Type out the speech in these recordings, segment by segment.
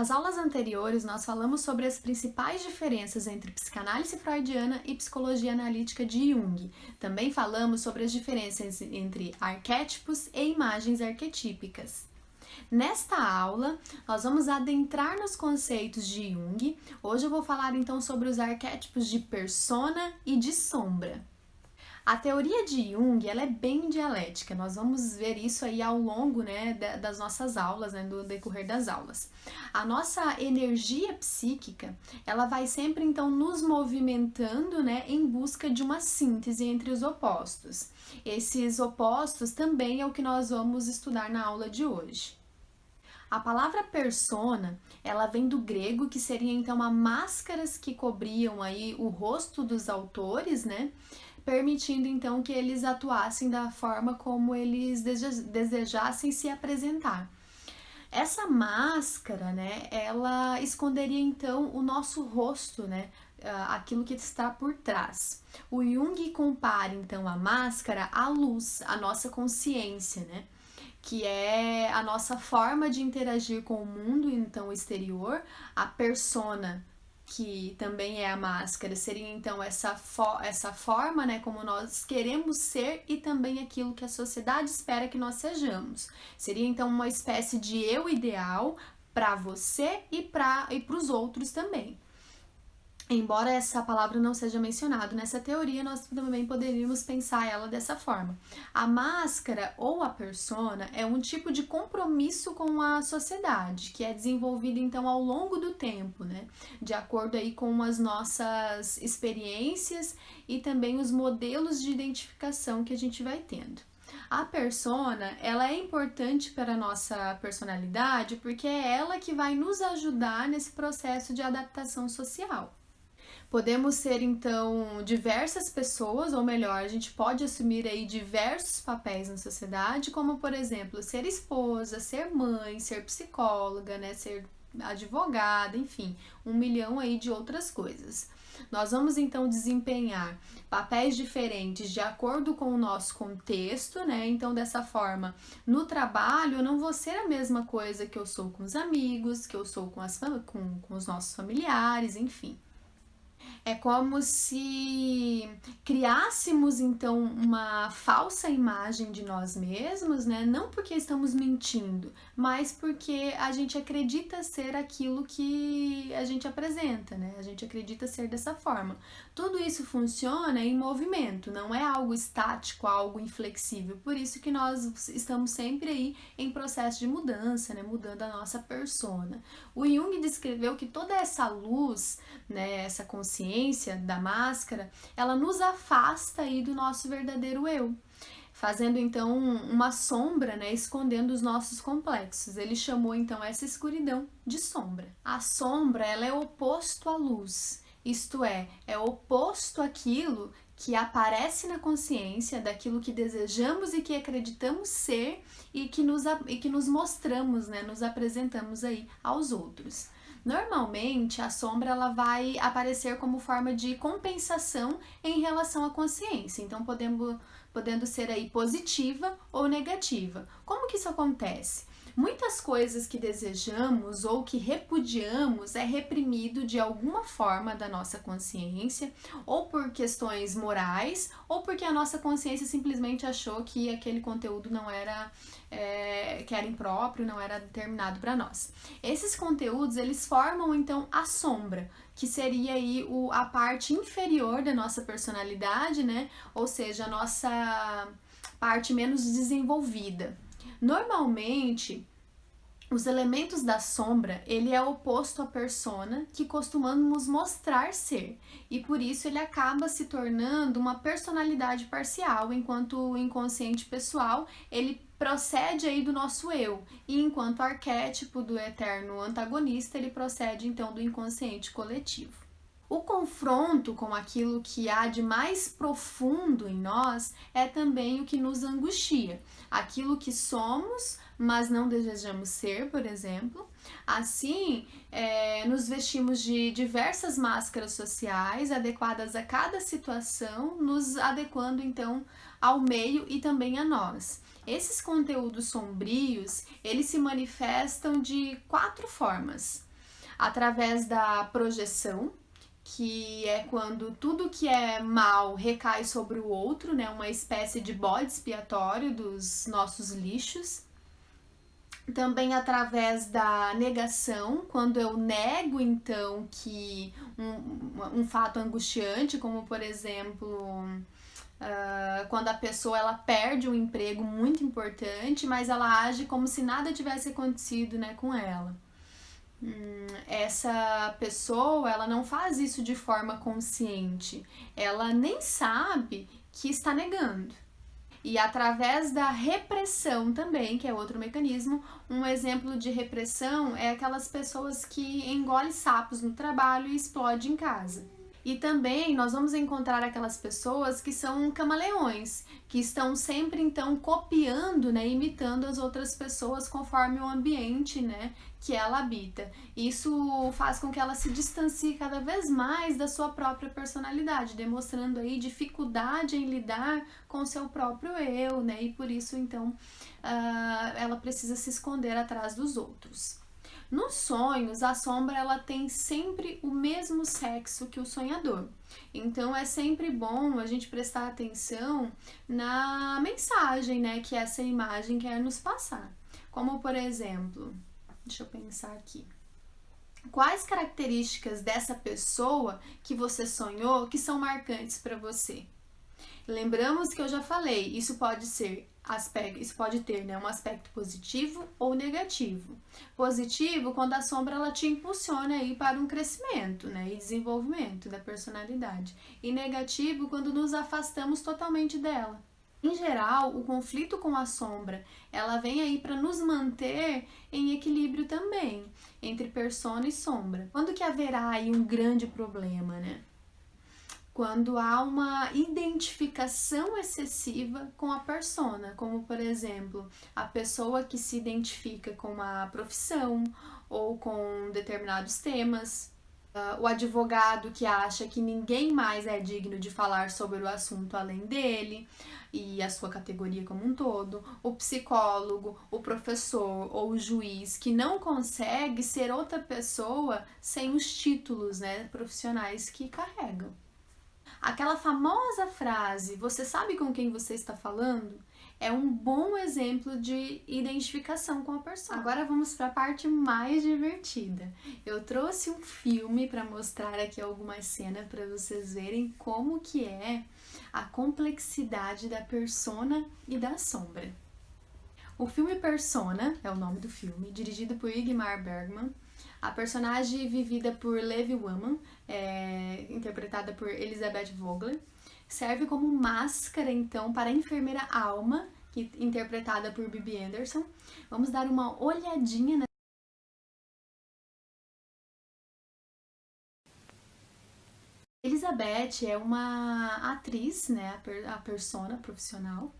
Nas aulas anteriores, nós falamos sobre as principais diferenças entre psicanálise freudiana e psicologia analítica de Jung. Também falamos sobre as diferenças entre arquétipos e imagens arquetípicas. Nesta aula, nós vamos adentrar nos conceitos de Jung. Hoje eu vou falar então sobre os arquétipos de persona e de sombra. A teoria de Jung, ela é bem dialética, nós vamos ver isso aí ao longo, das nossas aulas, do decorrer das aulas. A nossa energia psíquica, ela vai sempre então nos movimentando, em busca de uma síntese entre os opostos. Esses opostos também é o que nós vamos estudar na aula de hoje. A palavra persona, ela vem do grego, que seria então as máscaras que cobriam aí o rosto dos autores, permitindo então que eles atuassem da forma como eles desejassem se apresentar. Essa máscara, ela esconderia então o nosso rosto, aquilo que está por trás. O Jung compara então a máscara à luz, à nossa consciência, que é a nossa forma de interagir com o mundo então exterior. A persona, que também é a máscara, seria então essa forma, como nós queremos ser e também aquilo que a sociedade espera que nós sejamos. Seria então uma espécie de eu ideal para você e para os outros também. Embora essa palavra não seja mencionada nessa teoria, nós também poderíamos pensar ela dessa forma. A máscara ou a persona é um tipo de compromisso com a sociedade, que é desenvolvido então ao longo do tempo, de acordo aí com as nossas experiências e também os modelos de identificação que a gente vai tendo. A persona, ela é importante para a nossa personalidade porque é ela que vai nos ajudar nesse processo de adaptação social. Podemos ser, então, diversas pessoas, ou melhor, a gente pode assumir aí diversos papéis na sociedade, como, por exemplo, ser esposa, ser mãe, ser psicóloga, ser advogada, enfim, 1 milhão aí de outras coisas. Nós vamos, então, desempenhar papéis diferentes de acordo com o nosso contexto, Então, dessa forma, no trabalho, eu não vou ser a mesma coisa que eu sou com os amigos, que eu sou com os nossos familiares, enfim. É como se criássemos, então, uma falsa imagem de nós mesmos, Não porque estamos mentindo, mas porque a gente acredita ser aquilo que a gente apresenta, A gente acredita ser dessa forma. Tudo isso funciona em movimento, não é algo estático, algo inflexível. Por isso que nós estamos sempre aí em processo de mudança, Mudando a nossa persona. O Jung descreveu que toda essa luz, essa consciência da máscara, ela nos afasta aí do nosso verdadeiro eu, fazendo então uma sombra, escondendo os nossos complexos. Ele chamou então essa escuridão de sombra. A sombra, ela é oposto à luz, isto é oposto àquilo que aparece na consciência, daquilo que desejamos e que acreditamos ser e que nos mostramos, nos apresentamos aí aos outros. Normalmente, a sombra ela vai aparecer como forma de compensação em relação à consciência, então podendo ser aí positiva ou negativa. Como que isso acontece? Muitas coisas que desejamos ou que repudiamos é reprimido de alguma forma da nossa consciência, ou por questões morais, ou porque a nossa consciência simplesmente achou que aquele conteúdo não era, que era impróprio, não era determinado para nós. Esses conteúdos, eles formam então a sombra, que seria aí a parte inferior da nossa personalidade, Ou seja, a nossa parte menos desenvolvida. Normalmente, os elementos da sombra, ele é oposto à persona que costumamos mostrar ser, e por isso ele acaba se tornando uma personalidade parcial, enquanto o inconsciente pessoal, ele procede aí do nosso eu, e enquanto arquétipo do eterno antagonista, ele procede então do inconsciente coletivo. O confronto com aquilo que há de mais profundo em nós é também o que nos angustia. Aquilo que somos, mas não desejamos ser, por exemplo. Assim, nos vestimos de diversas máscaras sociais adequadas a cada situação, nos adequando então ao meio e também a nós. Esses conteúdos sombrios, eles se manifestam de 4 formas. através da projeção, que é quando tudo que é mal recai sobre o outro, né? Uma espécie de bode expiatório dos nossos lixos. Também através da negação, quando eu nego então que um fato angustiante, como por exemplo, quando a pessoa ela perde um emprego muito importante, mas ela age como se nada tivesse acontecido, né, com ela. Essa pessoa ela não faz isso de forma consciente, ela nem sabe que está negando. E através da repressão também, que é outro mecanismo, um exemplo de repressão é aquelas pessoas que engolem sapos no trabalho e explodem em casa. E também nós vamos encontrar aquelas pessoas que são camaleões, que estão sempre então copiando, né, imitando as outras pessoas conforme o ambiente, né, que ela habita. Isso faz com que ela se distancie cada vez mais da sua própria personalidade, demonstrando aí dificuldade em lidar com o seu próprio eu, né, e por isso então ela precisa se esconder atrás dos outros. Nos sonhos, a sombra ela tem sempre o mesmo sexo que o sonhador. Então é sempre bom a gente prestar atenção na mensagem, né, que essa imagem quer nos passar. Como por exemplo, deixa eu pensar aqui. Quais características dessa pessoa que você sonhou que são marcantes para você? Lembramos que eu já falei, isso pode ter, né, um aspecto positivo ou negativo. Positivo quando a sombra ela te impulsiona aí para um crescimento, né, e desenvolvimento da personalidade. E negativo quando nos afastamos totalmente dela. Em geral, o conflito com a sombra, ela vem aí para nos manter em equilíbrio também, entre persona e sombra. Quando que haverá aí um grande problema, né? Quando há uma identificação excessiva com a persona, como por exemplo, a pessoa que se identifica com uma profissão ou com determinados temas, o advogado que acha que ninguém mais é digno de falar sobre o assunto além dele e a sua categoria como um todo, o psicólogo, o professor ou o juiz que não consegue ser outra pessoa sem os títulos, né, profissionais que carregam. Aquela famosa frase, você sabe com quem você está falando? É um bom exemplo de identificação com a pessoa. Agora vamos para a parte mais divertida. Eu trouxe um filme para mostrar aqui algumas cenas para vocês verem como que é a complexidade da persona e da sombra. O filme Persona é o nome do filme, dirigido por Ingmar Bergman. A personagem vivida por Levi Woman, interpretada por Elizabeth Vogler, serve como máscara então para a enfermeira Alma, interpretada por Bibi Anderson. Vamos dar uma olhadinha na Elizabeth é uma atriz, né, a persona profissional,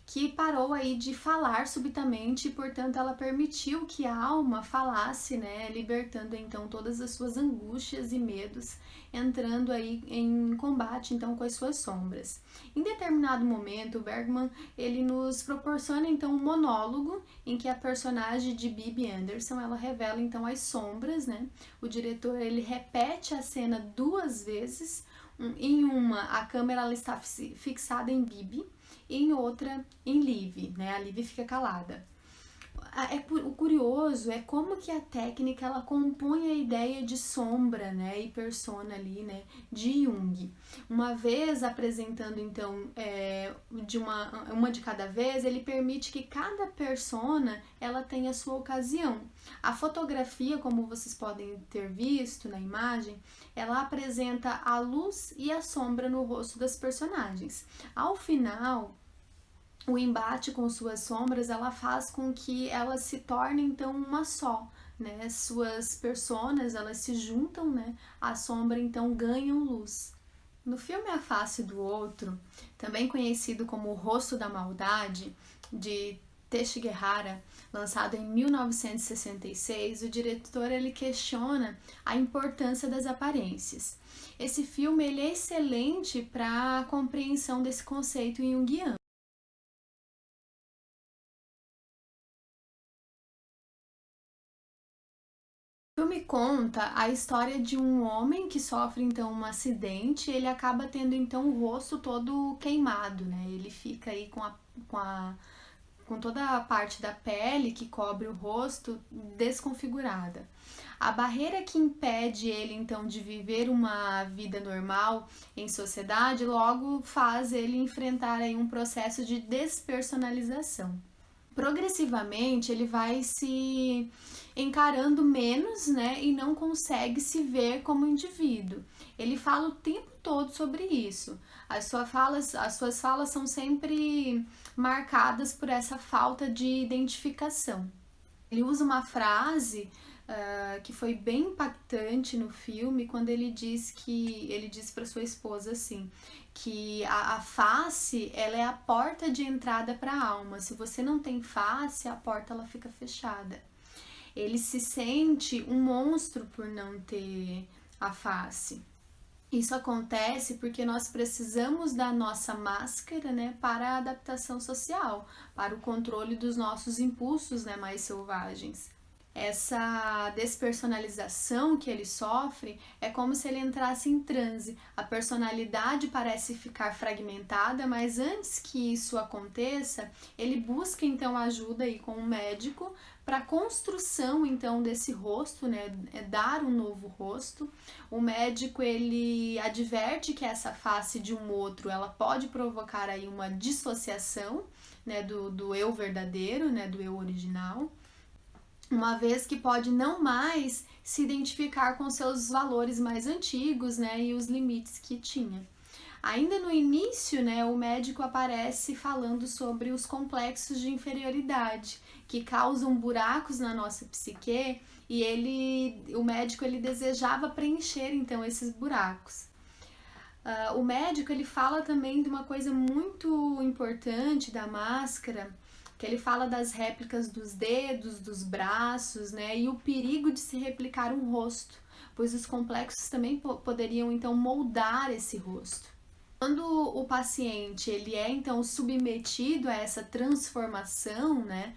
que parou aí de falar subitamente e, portanto, ela permitiu que a alma falasse, né, libertando então todas as suas angústias e medos, entrando aí em combate então com as suas sombras. Em determinado momento, Bergman, ele nos proporciona então um monólogo em que a personagem de Bibi Anderson, ela revela então as sombras, né? O diretor, ele repete a cena 2 vezes. Em uma, a câmera ela está fixada em Bibi, e em outra em Liv, né? A Liv fica calada. O curioso é como que a técnica ela compõe a ideia de sombra, né, e persona ali, né, de Jung. Uma vez apresentando então de uma de cada vez, ele permite que cada persona ela tenha a sua ocasião. A fotografia, como vocês podem ter visto na imagem, ela apresenta a luz e a sombra no rosto das personagens. Ao final, o embate com suas sombras, ela faz com que elas se tornem então uma só, né? Suas personas, elas se juntam, né? A sombra então ganham luz. No filme A Face do Outro, também conhecido como O Rosto da Maldade, de Teixeira, lançado em 1966, o diretor ele questiona a importância das aparências. Esse filme ele é excelente para a compreensão desse conceito junguiano. O filme conta a história de um homem que sofre então um acidente, e ele acaba tendo então o rosto todo queimado, né? Ele fica aí com a com toda a parte da pele que cobre o rosto desconfigurada. A barreira que impede ele então de viver uma vida normal em sociedade logo faz ele enfrentar aí um processo de despersonalização. Progressivamente ele vai se encarando menos, né, e não consegue se ver como indivíduo. Ele fala o tempo todo sobre isso. As suas falas são sempre marcadas por essa falta de identificação. Ele usa uma frase que foi bem impactante no filme, quando ele diz para sua esposa assim, que a face ela é a porta de entrada para a alma. Se você não tem face, a porta ela fica fechada. Ele se sente um monstro por não ter a face. Isso acontece porque nós precisamos da nossa máscara, né, para a adaptação social, para o controle dos nossos impulsos, né, mais selvagens. Essa despersonalização que ele sofre é como se ele entrasse em transe. A personalidade parece ficar fragmentada, mas antes que isso aconteça, ele busca então ajuda aí com um médico para a construção então desse rosto, né, dar um novo rosto. O médico ele adverte que essa face de um outro, ela pode provocar aí uma dissociação, né, do eu verdadeiro, né, do eu original, uma vez que pode não mais se identificar com seus valores mais antigos, né, e os limites que tinha. Ainda no início, né, o médico aparece falando sobre os complexos de inferioridade que causam buracos na nossa psique, e o médico ele desejava preencher então esses buracos. O médico ele fala também de uma coisa muito importante da máscara, que ele fala das réplicas dos dedos, dos braços, né, e o perigo de se replicar um rosto, pois os complexos também poderiam então moldar esse rosto. Quando o paciente ele é então submetido a essa transformação, né,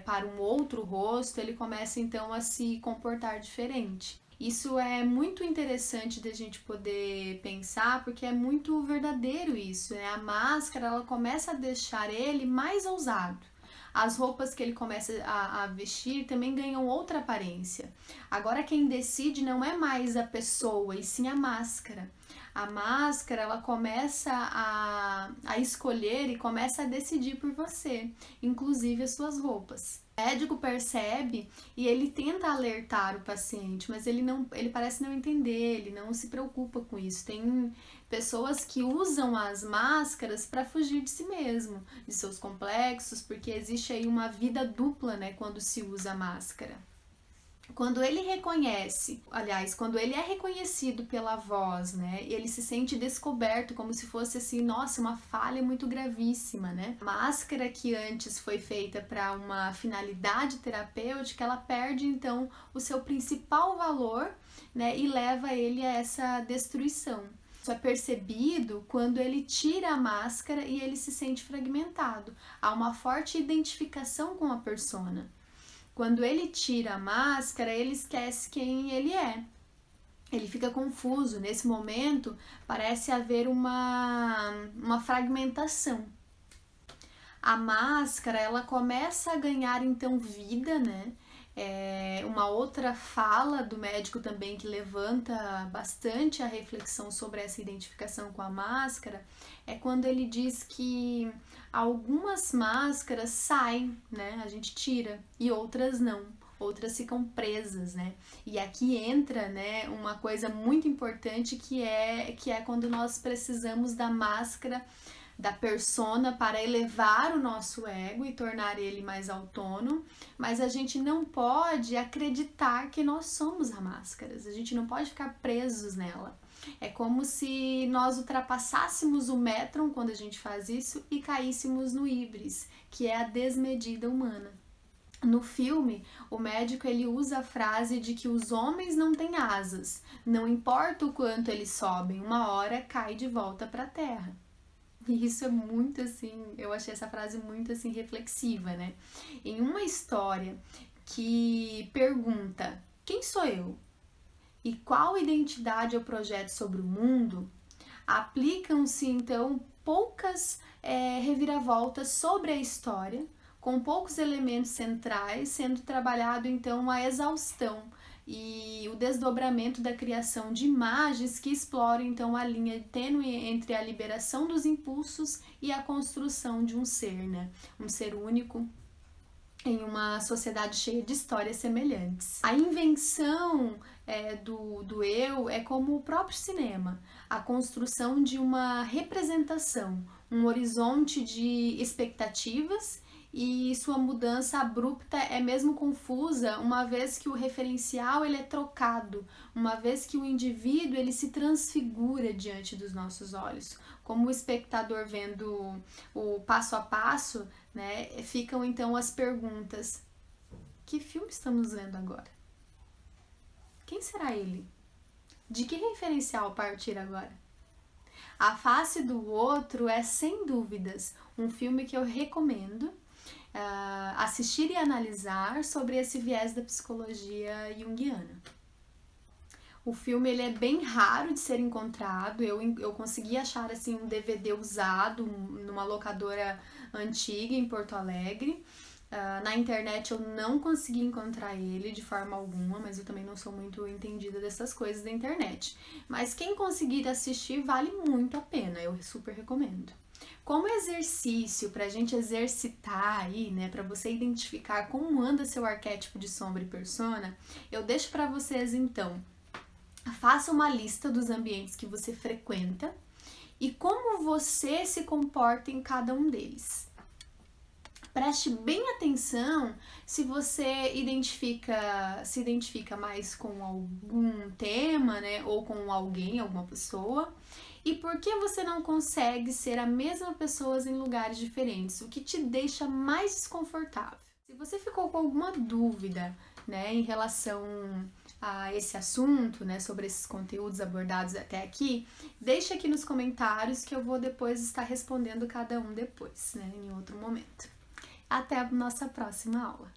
para um outro rosto, ele começa então a se comportar diferente. Isso é muito interessante da gente poder pensar, porque é muito verdadeiro isso, né? A máscara ela começa a deixar ele mais ousado. As roupas que ele começa a vestir também ganham outra aparência. Agora quem decide não é mais a pessoa, e sim a máscara. A máscara ela começa a escolher e começa a decidir por você, inclusive as suas roupas. O médico percebe e ele tenta alertar o paciente, mas ele parece não entender, ele não se preocupa com isso. Tem pessoas que usam as máscaras para fugir de si mesmo, de seus complexos, porque existe aí uma vida dupla, né, quando se usa a máscara. Quando ele reconhece, aliás, quando ele é reconhecido pela voz, né, ele se sente descoberto, como se fosse assim, nossa, uma falha muito gravíssima, né? A máscara que antes foi feita para uma finalidade terapêutica, ela perde então o seu principal valor, né, e leva ele a essa destruição. Isso é percebido quando ele tira a máscara e ele se sente fragmentado. Há uma forte identificação com a persona. Quando ele tira a máscara, ele esquece quem ele é. Ele fica confuso. Nesse momento, parece haver uma fragmentação. A máscara, ela começa a ganhar então vida, né? Uma outra fala do médico também que levanta bastante a reflexão sobre essa identificação com a máscara é quando ele diz que algumas máscaras saem, né? A gente tira, e outras não. Outras ficam presas, né? E aqui entra, né, uma coisa muito importante que é quando nós precisamos da máscara, da persona, para elevar o nosso ego e tornar ele mais autônomo, mas a gente não pode acreditar que nós somos a máscara, a gente não pode ficar presos nela. É como se nós ultrapassássemos o métron quando a gente faz isso e caíssemos no híbris, que é a desmedida humana. No filme, o médico ele usa a frase de que os homens não têm asas, não importa o quanto eles sobem, uma hora cai de volta para a terra. E isso é muito assim, eu achei essa frase muito assim reflexiva, né? Em uma história que pergunta Quem sou eu? E qual identidade eu projeto sobre o mundo? Aplicam-se então poucas reviravoltas sobre a história, com poucos elementos centrais, sendo trabalhado então a exaustão e o desdobramento da criação de imagens que exploram então a linha tênue entre a liberação dos impulsos e a construção de um ser, né? Um ser único em uma sociedade cheia de histórias semelhantes. A invenção do eu é como o próprio cinema, a construção de uma representação, um horizonte de expectativas, e sua mudança abrupta é mesmo confusa, uma vez que o referencial ele é trocado, uma vez que o indivíduo ele se transfigura diante dos nossos olhos. Como o espectador vendo o passo a passo, né, ficam então as perguntas: que filme estamos vendo agora? Quem será ele? De que referencial partir agora? A Face do Outro é, sem dúvidas, um filme que eu recomendo assistir e analisar sobre esse viés da psicologia junguiana. O filme ele é bem raro de ser encontrado, eu consegui achar assim, um DVD usado numa locadora antiga em Porto Alegre. Na internet eu não consegui encontrar ele de forma alguma, mas eu também não sou muito entendida dessas coisas da internet. Mas quem conseguir assistir vale muito a pena, eu super recomendo. Como exercício para a gente exercitar aí, né, para você identificar como anda seu arquétipo de sombra e persona, eu deixo para vocês então, faça uma lista dos ambientes que você frequenta e como você se comporta em cada um deles. Preste bem atenção se você se identifica mais com algum tema, né, ou com alguém, alguma pessoa, e por que você não consegue ser a mesma pessoa em lugares diferentes, o que te deixa mais desconfortável. Se você ficou com alguma dúvida, né, em relação a esse assunto, né, sobre esses conteúdos abordados até aqui, deixa aqui nos comentários que eu vou depois estar respondendo cada um depois, né, em outro momento. Até a nossa próxima aula!